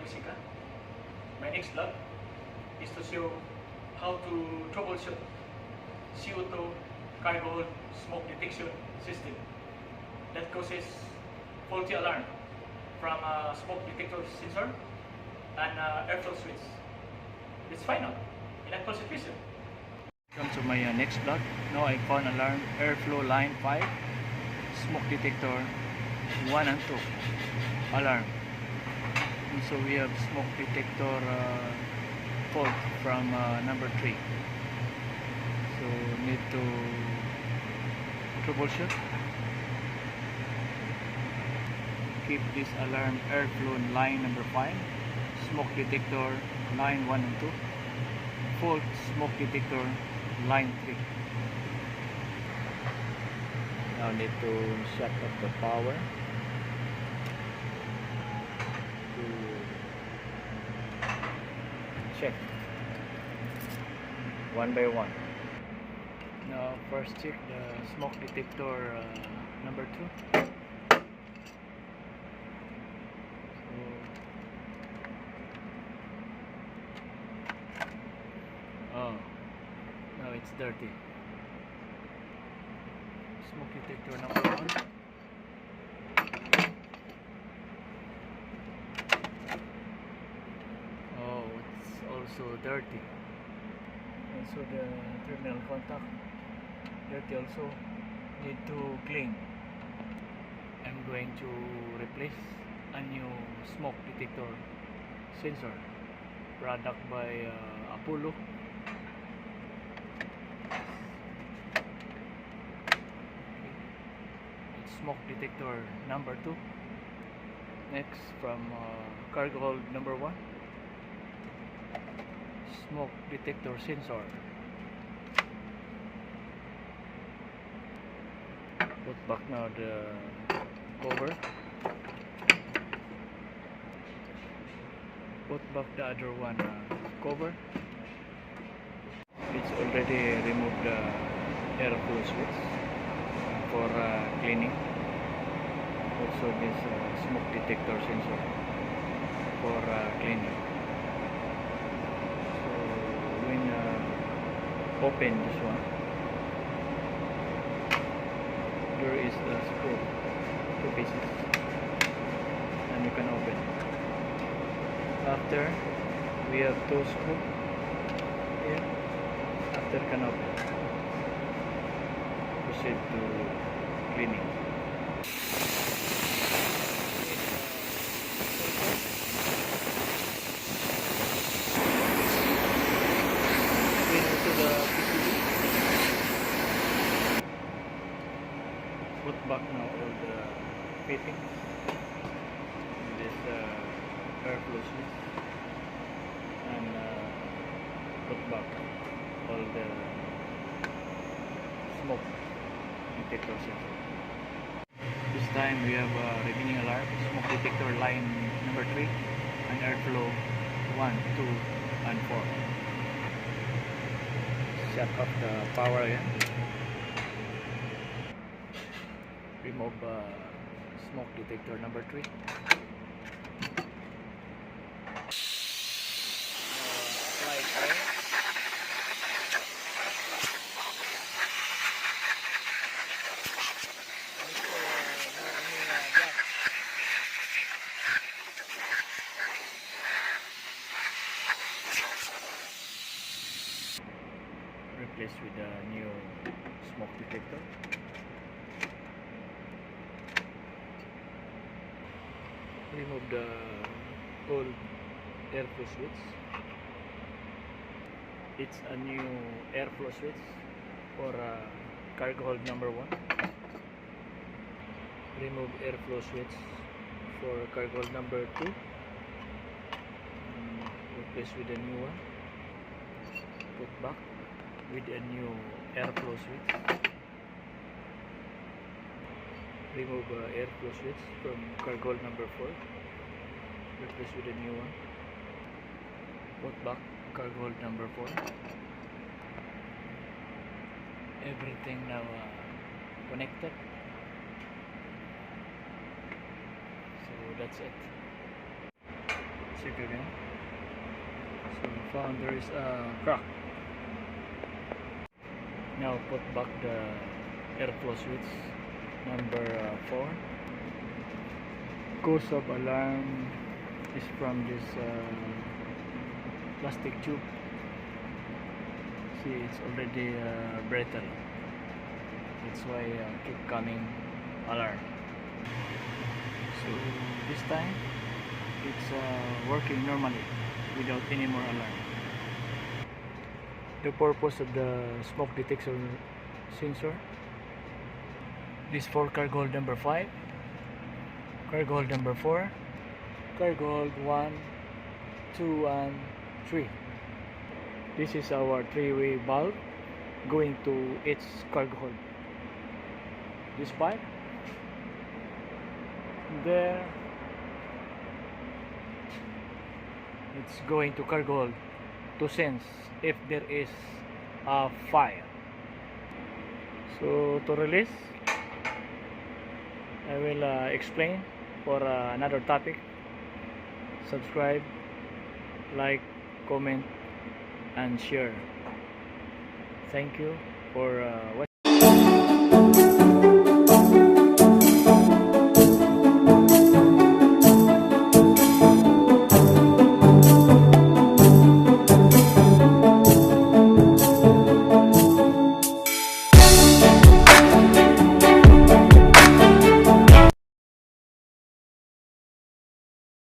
Jessica. My next vlog is to show how to troubleshoot CO2 cargo hold smoke detection system that causes faulty alarm from a smoke detector sensor and airflow switch. Let's find out in actual situation. Welcome to my next vlog. Now I found alarm airflow line 5 smoke detector 1 and 2 alarm. And so we have smoke detector fault from number 3. So need to troubleshoot. Keep this alarm airflow line number 5, smoke detector line 1 and 2, fault smoke detector line 3. Now need to shut off the power to check one by one. Now first check the smoke detector number 2. Oh, now it's dirty. Smoke detector number 1. Oh, it's also dirty. Also the terminal contact dirty also, need to clean. I'm going to replace a new smoke detector sensor product by Apollo. Smoke detector number 2. Next from Cargo Hold number 1, smoke detector sensor. Put back now the cover. Put back the other one cover. It's already removed the airflow switch for cleaning. Also this smoke detector sensor for cleaning. So when open this one, there is a screw, 2 pieces, and you can open. After we have 2 screws here. After can open. Proceed to cleaning. Put back now all the fittings in this airflow switch, and put back all the smoke detector sensor. This time we have remaining alarm, smoke detector line number 3 and airflow 1, 2 and 4. Shut off the power again. Remove smoke detector number 3. Apply oil. Replace with a new smoke detector. Remove the old airflow switch. It's a new airflow switch for cargo hold number 1. Remove airflow switch for cargo hold number 2. Replace with a new one. Put back with a new airflow switch. Remove airflow switch from cargo hold number 4. Replace with a new one. Put back cargo hold number 4. Everything now connected. So that's it. check again. So found there is a crack. Now put back the airflow switch number 4. Cause of alarm is from this plastic tube. See, it's already brittle. That's why keep coming alarm. So this time it's working normally without any more alarm. The purpose of the smoke detection sensor. This for cargo hold number 5, cargo hold number 4, cargo hold 1, 2 and 3. This is our 3-way valve going to its cargo hold. This pipe there, it's going to cargo hold to sense if there is a fire. So to release, I will explain for another topic. Subscribe, like, comment and share. Thank you for watching.